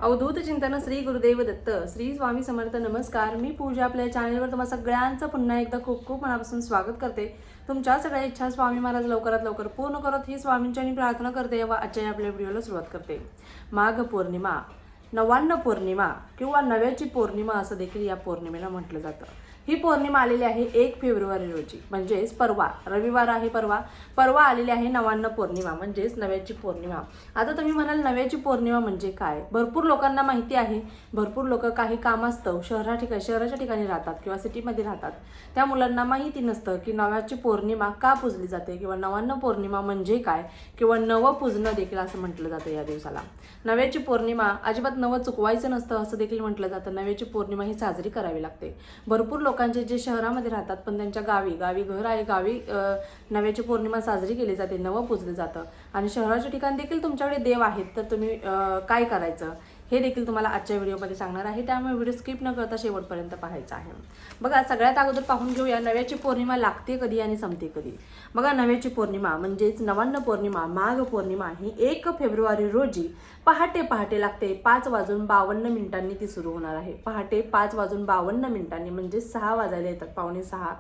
अवधूत चिंतन श्री गुरुदेव दत्त श्री स्वामी समर्थ नमस्कार. मी पूजा आपल्या चॅनलवर तुम्हा सगळ्यांचं पुन्हा एकदा खूप खूप मनापासून स्वागत करते. तुमच्या सगळ्या इच्छा स्वामी महाराज लवकरात लवकर पूर्ण करत ही स्वामींची प्रार्थना करते व आजच्या आपल्या व्हिडिओला सुरुवात करते. माघ पौर्णिमा, नवान्न पौर्णिमा किंवा नव्याची पौर्णिमा असं देखील या पौर्णिमेला म्हटलं जातं. ही पौर्णिमा आलेली आहे 1 फेब्रुवारी रोजी, म्हणजेच परवा, रविवार आहे परवा आलेली आहे नवान्न पौर्णिमा म्हणजेच नव्याची पौर्णिमा. आता तुम्ही म्हणाल नव्याची पौर्णिमा म्हणजे काय? भरपूर लोकांना माहिती आहे. भरपूर लोक काही कामास्तव शहराच्या ठिकाणी राहतात किंवा सिटीमध्ये राहतात. त्या मुलांना माहिती नसतं की नव्याची पौर्णिमा का पूजली जाते किंवा नवान्न पौर्णिमा म्हणजे काय किंवा नवं पूजणं देखील असं म्हटलं जातं या दिवसाला. नव्याची पौर्णिमा अजिबात नवं चुकवायचं नसतं असं देखील म्हटलं जातं. नव्याची पौर्णिमा ही साजरी करावी लागते. भरपूर लोकांचे जे शहरामध्ये राहतात पण त्यांच्या गावी घर आहे, गावी नव्याची पौर्णिमा साजरी केली जाते, नवं पूजलं जातं. आणि शहराच्या ठिकाणी देखील तुमच्याकडे देव आहेत तर तुम्ही काय करायचं हे देखील तुम्हाला आजच्या व्हिडिओमध्ये सांगणार आहे. त्यामुळे व्हिडिओ स्किप न करता शेवटपर्यंत पाहायचा आहे. बघा, सगळ्यात अगोदर पाहून घेऊया नव्याची पौर्णिमा लागते कधी आणि संपते कधी. बघा, नव्याची पौर्णिमा म्हणजेच नवान्न पौर्णिमा, माघ पौर्णिमा ही 1 फेब्रुवारी रोजी पहाटे लागते. 5:52 ती सुरू होणार आहे. पहाटे 5:52 म्हणजे 6 वाजायला येतात. 5:45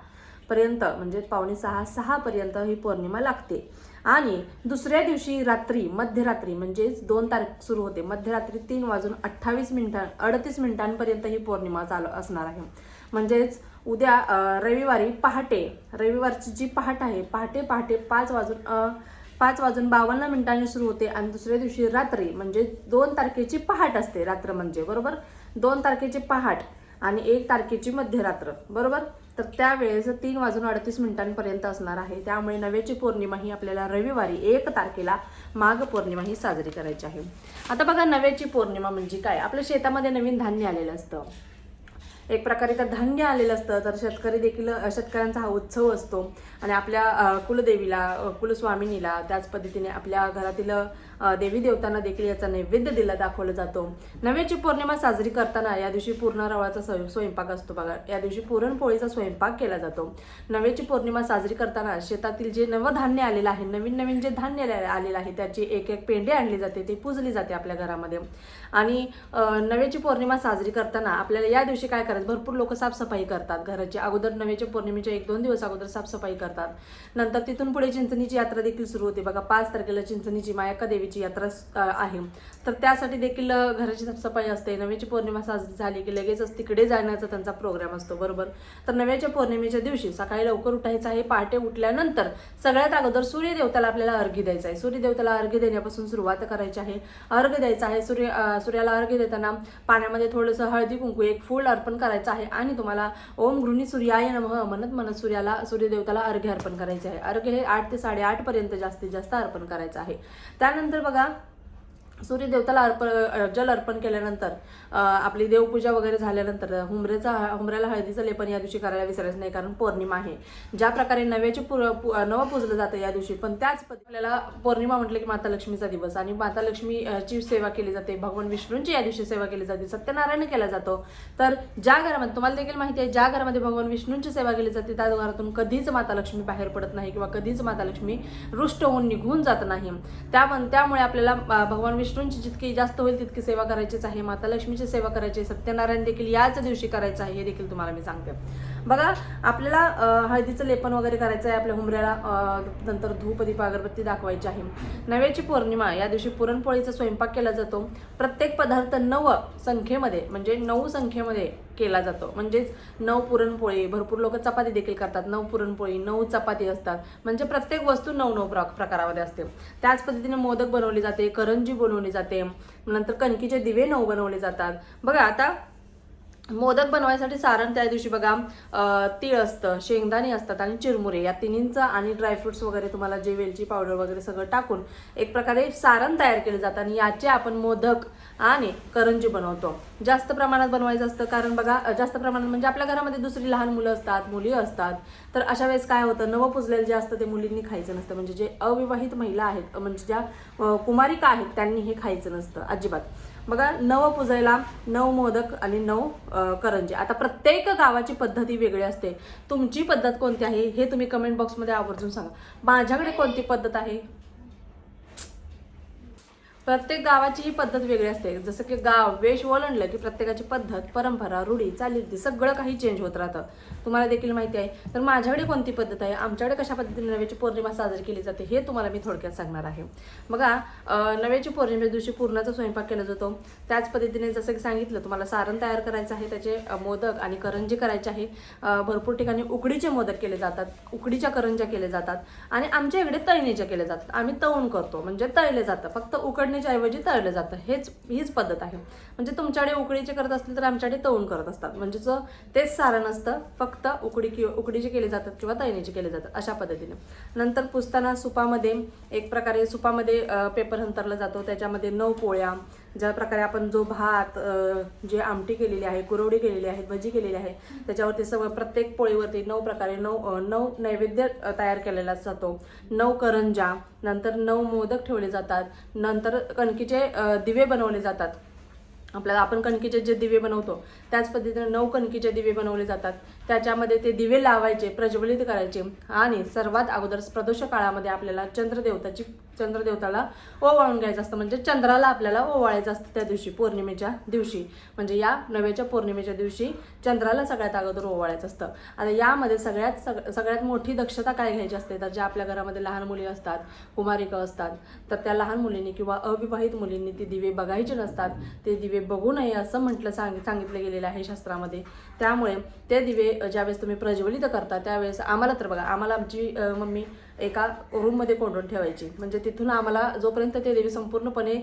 पर्यंत म्हणजे 5:45-6 पर्यंत ही पौर्णिमा लागते. आणि दुसऱ्या दिवशी रात्री मध्यरात्री म्हणजेच 2 तारीख सुरू होते. मध्यरात्री 3:38 मिनिटांपर्यंत ही पौर्णिमा चालू असणार आहे. म्हणजेच उद्या रविवारची जी पहाट आहे, पहाटे 5:52 सुरू होते आणि दुसऱ्या दिवशी रात्री म्हणजे 2 तारखेची पहाट असते. रात्र म्हणजे बरोबर 2 तारखेची पहाट आणि 1 तारखेची मध्यरात्र बरोबर. तर त्यावेळेस 3:38 असणार आहे. त्यामुळे नव्याची पौर्णिमा ही आपल्याला रविवारी 1 तारखेला माघ पौर्णिमा ही साजरी करायची आहे. आता बघा, नव्याची पौर्णिमा म्हणजे काय? आपल्या शेतामध्ये नवीन धान्य आलेलं असतं. एक प्रकारे तर धान्य आलेलं असतं. तर शेतकऱ्यांचा हा उत्सव असतो आणि आपल्या कुलदेवीला, कुलस्वामिनीला, त्याच पद्धतीने आपल्या घरातील देवी देवतांना देखील याचा नैवेद्य दाखवलं जातो. नव्याची पौर्णिमा साजरी करताना या दिवशी पूर्ण रवाचा स्वयंपाक असतो. बघा, या दिवशी पुरणपोळीचा स्वयंपाक केला जातो. नव्याची पौर्णिमा साजरी करताना शेतातील जे नवधान्य आलेलं आहे, नवीन जे धान्य आलेलं आहे त्याची एक पेंडे आणली जाते, ती पूजली जाते आपल्या घरामध्ये. आणि नव्याची पौर्णिमा साजरी करताना आपल्याला या दिवशी काय करायचं? भरपूर लोक साफसफाई करतात घराची. अगोदर नव्याच्या पौर्णिमेच्या 1-2 दिवस अगोदर साफसफाई करतात. नंतर तिथून पुढे चिंचणीची यात्रा देखील सुरू होते. बघा, 5 तारखेला चिंचणीची मायाक्का देवीची यात्रा आहे. तर त्यासाठी देखील घराची साफसफाई असते. नव्याची पौर्णिमा साजरी झाली की लगेचच तिकडे जाण्याचा त्यांचा प्रोग्राम असतो बरोबर. तर नव्याच्या पौर्णिमेच्या दिवशी सकाळी लवकर उठायचं आहे. पहाटे उठल्यानंतर सगळ्यात अगोदर सूर्यदेवताला आपल्याला अर्घ्य द्यायचा आहे. सूर्यदेवताला अर्घ्य देण्यापासून सुरुवात करायची आहे. अर्घ्य द्यायचा आहे. सूर्याला अर्घ्य देताना पाण्यामध्ये थोडंसं हळदी कुंकू, एक फूल अर्पण करायचं आहे आणि तुम्हाला ओम गृहिणी सूर्याय नमः म्हणत सूर्यदेवताला अर्घ्य अर्पण करायचे आहे. अर्घ्य हे 8 ते 8:30 पर्यंत जास्तीत जास्त अर्पण करायचं आहे. त्यानंतर बघा, सूर्यदेवताला जल अर्पण केल्यानंतर आपली देवपूजा वगैरे झाल्यानंतर हुमऱ्याला हळदीचं लेपन या दिवशी करायला विसरायचं नाही, कारण पौर्णिमा आहे. ज्या प्रकारे नव्याची नवं पूजलं जातं या दिवशी, पण त्याच आपल्याला पौर्णिमा म्हटलं की माता लक्ष्मीचा दिवस आणि माता लक्ष्मीची सेवा केली जाते. भगवान विष्णूंची या दिवशी सेवा केली जाते. सत्यनारायण केला जातो. तर ज्या घरामध्ये तुम्हाला देखील माहिती आहे, ज्या घरामध्ये भगवान विष्णूंची सेवा केली जाते त्या घरातून कधीच माता लक्ष्मी बाहेर पडत नाही किंवा कधीच माता लक्ष्मी रुष्ट होऊन निघून जात नाही. त्यामुळे आपल्याला भगवान विष्णूंची जितकी जास्त होईल तितकी सेवा करायचीच आहे. माता लक्ष्मीची सेवा करायची. सत्यनारायण देखील याच दिवशी करायचं आहे, हे देखील तुम्हाला मी सांगते. बघा, आपल्याला हळदीचं लेपन वगैरे करायचं आहे आपल्या हुमऱ्याला. नंतर धूप, दीप, अगरबत्ती दाखवायची आहे. नव्याची पौर्णिमा या दिवशी पुरणपोळीचा स्वयंपाक केला जातो. प्रत्येक पदार्थ 9 संख्येमध्ये म्हणजे 9 संख्येमध्ये केला जातो. म्हणजेच 9 पुरणपोळी. भरपूर लोक चपाती देखील करतात. 9 पुरणपोळी, 9 चपाती असतात. म्हणजे प्रत्येक वस्तू 9 प्रकारामध्ये असते. त्याच पद्धतीने मोदक बनवले जाते, करंजी बनवली जाते, नंतर कणकीचे दिवे 9 बनवले जातात. बघा, आता मोदक बनवायसाठी सारण त्या दिवशी बघा, तीळ असतं, शेंगदाणे असतात आणि चिरमुरे या तिन्हींचं आणि ड्रायफ्रुट्स वगैरे तुम्हाला जे वेलची पावडर वगैरे सगळं टाकून एक प्रकारे सारण तयार केलं जातं आणि याचे आपण मोदक आणि करंजी बनवतो. जास्त प्रमाणात बनवायचं असतं, कारण बघा, जास्त प्रमाणात म्हणजे आपल्या घरामध्ये दुसरी लहान मुलं असतात, मुली असतात. तर अशा वेळेस काय होतं, नवं पुजलेलं जे असतं ते मुलींनी खायचं नसतं. म्हणजे जे अविवाहित महिला आहेत, म्हणजे ज्या कुमारिका आहेत, त्यांनी हे खायचं नसतं अजिबात. बघा, 9 पुजायला 9 मोदक आणि 9 करंजी. आता प्रत्येक गावाची पद्धती वेगळी असते. तुमची पद्धत कोणती आहे हे तुम्ही कमेंट बॉक्समध्ये आवर्जून सांगा. माझ्याकडे कोणती पद्धत आहे प्रत्येक गावाची ही पद्धत वेगळी असते. जसं की गाव वेश ओलांडलं की प्रत्येकाची पद्धत, परंपरा, रूढी, चालीरीती सगळं काही चेंज होत राहतं. तुम्हाला देखील माहिती आहे. तर माझ्याकडे कोणती पद्धत आहे, आमच्याकडे कशा पद्धतीने नव्याची पौर्णिमा साजरी केली जाते हे तुम्हाला मी थोडक्यात सांगणार आहे. बघा, नव्याची पौर्णिमेच्या दिवशी पुरणाचा स्वयंपाक केला जातो. त्याच पद्धतीने जसं की सांगितलं तुम्हाला, सारण तयार करायचं आहे, त्याचे मोदक आणि करंजी करायचे आहे. भरपूर ठिकाणी उकडीचे मोदक केले जातात, उकडीच्या करंज्या केल्या जातात आणि आमच्या इकडे तळणीच्या केल्या जातात. आम्ही तळून करतो, म्हणजे तळले जातं, फक्त उकडण्याच्या ऐवजी तळलं जातं. हीच पद्धत आहे. म्हणजे तुमच्याकडे उकडीचे करत असतील तर आमच्याकडे तळून करत असतात. म्हणजे तेच सारण असतं, फक्त उकडीचे केले जातात किंवा तळणीचे केले जातात अशा पद्धतीने. नंतर पुसताना सुपामध्ये एक प्रकारे पेपर अंतरला जातो. त्याच्यामध्ये 9 पोळ्या, ज्या प्रकारे आपण जो भात, जे आमटी केलेली आहे, कुरवडी केलेली आहे, भजी केलेली आहे, त्याच्यावरती सगळं प्रत्येक पोळीवरती 9 प्रकारे 9 नैवेद्य तयार केलेला जातो. 9 करंजा, नंतर 9 मोदक ठेवले जातात. नंतर कणकीचे दिवे बनवले जातात. आपण कणकीचे जे दिवे बनवतो त्याच पद्धतीने 9 कणकीचे दिवे बनवले जातात. त्याच्यामध्ये ते दिवे लावायचे, प्रज्वलित करायचे आणि सर्वात अगोदर प्रदोष काळामध्ये आपल्याला चंद्रदेवताला ओवाळून घ्यायचं असतं. म्हणजे चंद्राला आपल्याला ओवाळायचं असतं त्या दिवशी, पौर्णिमेच्या दिवशी, म्हणजे या नव्याच्या पौर्णिमेच्या दिवशी चंद्राला सगळ्यात अगोदर ओवाळायचं असतं. आता यामध्ये सगळ्यात मोठी दक्षता काय घ्यायची असते, तर ज्या आपल्या घरामध्ये लहान मुली असतात, कुमारिका असतात, तर त्या लहान मुलींनी किंवा अविवाहित मुलींनी ते दिवे बघायचे नसतात. ते दिवे बघू नये असं सांगितलं गेलेलं आहे शास्त्रामध्ये. त्यामुळे ते दिवे ज्यावेळेस तुम्ही प्रज्वलित करता त्यावेळेस आम्हाला आमची मम्मी एका रूममध्ये कोंडून ठेवायची. म्हणजे तिथून आम्हाला जोपर्यंत ते दिवे संपूर्णपणे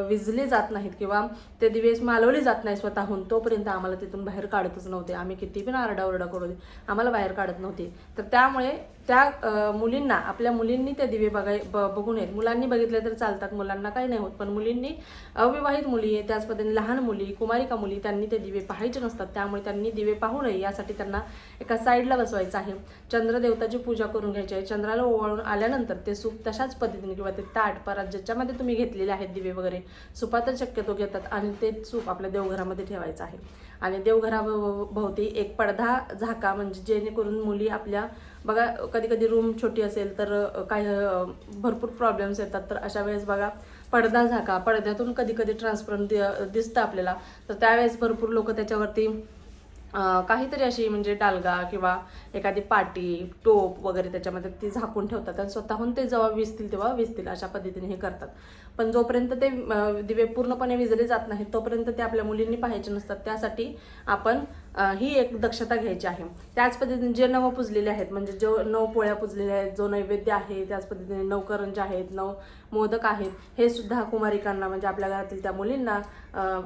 विझले जात नाहीत किंवा ते दिवे मालवले जात नाही स्वतःहून, तोपर्यंत आम्हाला तिथून बाहेर काढतच नव्हते. आम्ही किती पण आरडाओरडा करू दे, आम्हाला बाहेर काढत नव्हते. तर त्यामुळे त्या मुलींना, आपल्या मुलींनी ते दिवे बघू नयेत. मुलांनी बघितले तर चालतात, मुलांना काही नाही होत, पण मुलींनी, अविवाहित मुली, त्याच पद्धतीने लहान मुली, कुमारिका मुली, त्यांनी ते दिवे पाहायचे नसतात. त्यामुळे त्यांनी दिवे पाहू नये यासाठी त्यांना एका साईडला बसवायचं आहे. चंद्रदेवताची पूजा करून घ्यायची आहे. चंद्राला ओवाळून आल्यानंतर ते सूप तशाच पद्धतीने किंवा ते ताट परत ज्याच्यामध्ये तुम्ही घेतलेले आहेत दिवे वगैरे, सुपातच शक्यतो घेतात आणि ते सूप आपल्या देवघरामध्ये ठेवायचं आहे. आणि देवघराभोवती एक पडदा झाका, म्हणजे जेणेकरून मुली आपल्या, बघा कधी कधी रूम छोटी असेल तर काही भरपूर प्रॉब्लेम्स येतात, तर अशा वेळेस बघा पडदा झाका, पडद्यातून कधी कधी ट्रान्सपरंट दिसतं आपल्याला, तर त्यावेळेस भरपूर लोक त्याच्यावरती काहीतरी अशी म्हणजे डालगा किंवा एखादी पाटी, टोप वगैरे त्याच्यामध्ये ती झाकून ठेवतात आणि स्वतःहून ते जेव्हा विजतील तेव्हा विजतील अशा पद्धतीने हे करतात. पण जोपर्यंत ते दिवे पूर्णपणे विजले जात नाहीत तोपर्यंत ते आपल्या मुलींनी पाहायचे नसतात. त्यासाठी आपण ही एक दक्षता घ्यायची आहे. त्याच पद्धतीने जे 9 पुजलेले आहेत, म्हणजे जो 9 पोळ्या पुजलेल्या आहेत, जो नैवेद्य आहे, त्याच पद्धतीने 9 करंज्या आहेत, 9 मोदक आहेत, हे सुद्धा कुमारिकांना, म्हणजे आपल्या घरातील त्या मुलींना,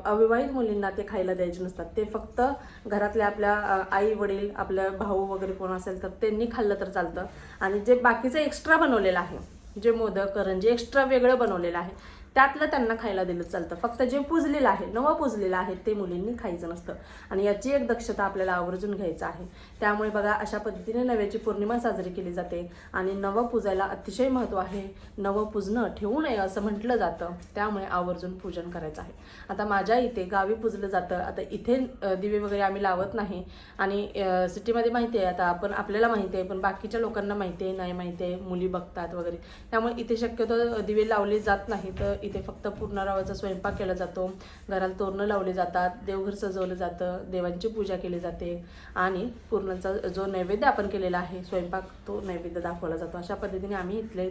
अविवाहित मुलींना ते खायला द्यायचे नसतात. ते फक्त घरातल्या आपल्या आई वडील, आपल्या भाऊ वगैरे कोण असेल तर त्यांनी खाल्लं तर चालतं. आणि जे बाकीचं एक्स्ट्रा बनवलेलं आहे, जे मोदक करंजी एक्स्ट्रा वेगळं बनवलेलं आहे, त्यातलं त्यांना खायला दिलं चालतं. फक्त जे पुजलेलं आहे, नवं पुजलेलं आहे, ते मुलींनी खायचं नसतं. आणि याची एक दक्षता आपल्याला आवर्जून घ्यायचं आहे. त्यामुळे बघा, अशा पद्धतीने नव्याची पौर्णिमा साजरी केली जाते. आणि नवं पूजायला अतिशय महत्त्व आहे. नवं पूजणं ठेवू नये असं म्हटलं जातं, त्यामुळे आवर्जून पूजन करायचं आहे. आता माझ्या इथे गावी पूजलं जातं. आता इथे दिवे वगैरे आम्ही लावत नाही. आणि सिटीमध्ये माहिती आहे, आता आपल्याला माहिती आहे, पण बाकीच्या लोकांना माहिती आहे, नाही माहिती आहे, मुली बघतात वगैरे, त्यामुळे इथे शक्यतो दिवे लावले जात नाही. तर इथे फक्त पूर्णारावाचा स्वयंपाक केला जातो, घराला तोरणं लावले जातात, देवघर सजवलं जातं, देवांची पूजा केली जाते आणि पूर्णाचा जो नैवेद्य आपण केलेला आहे स्वयंपाक, तो नैवेद्य दाखवला जातो. अशा पद्धतीने आम्ही इथले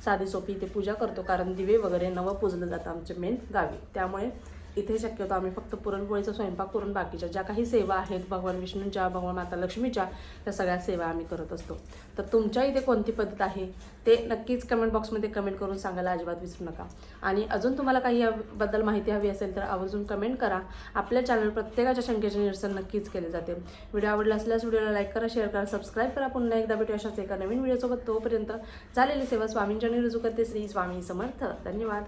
साधी सोपी इथे पूजा करतो, कारण दिवे वगैरे नवं पूजलं जातं आमच्या मेन गावी. त्यामुळे इथे शक्यतो आम्ही फक्त पुरणपोळीचा स्वयंपाक करून बाकीच्या ज्या काही सेवा आहेत, भगवान विष्णूंच्या, भगवान माता लक्ष्मीच्या, त्या सगळ्या सेवा आम्ही करत असतो. तर तुमच्या इथे कोणती पद्धत आहे ते नक्कीच कमेंट बॉक्समध्ये कमेंट करून सांगायला अजिबात विसरू नका. आणि अजून तुम्हाला काही याबद्दल माहिती हवी असेल तर आवर्जून कमेंट करा. आपल्या चॅनल प्रत्येकाच्या शंकेचे निरसन नक्कीच केले जाते. व्हिडिओ आवडला असल्यास व्हिडिओला लाईक करा, शेअर करा, सबस्क्राईब करा. पुन्हा एकदा भेटू अशाच एका नवीन व्हिडिओसोबत. तोपर्यंत झालेली सेवा स्वामींच्या रुजू करते. श्री स्वामी समर्थ. धन्यवाद.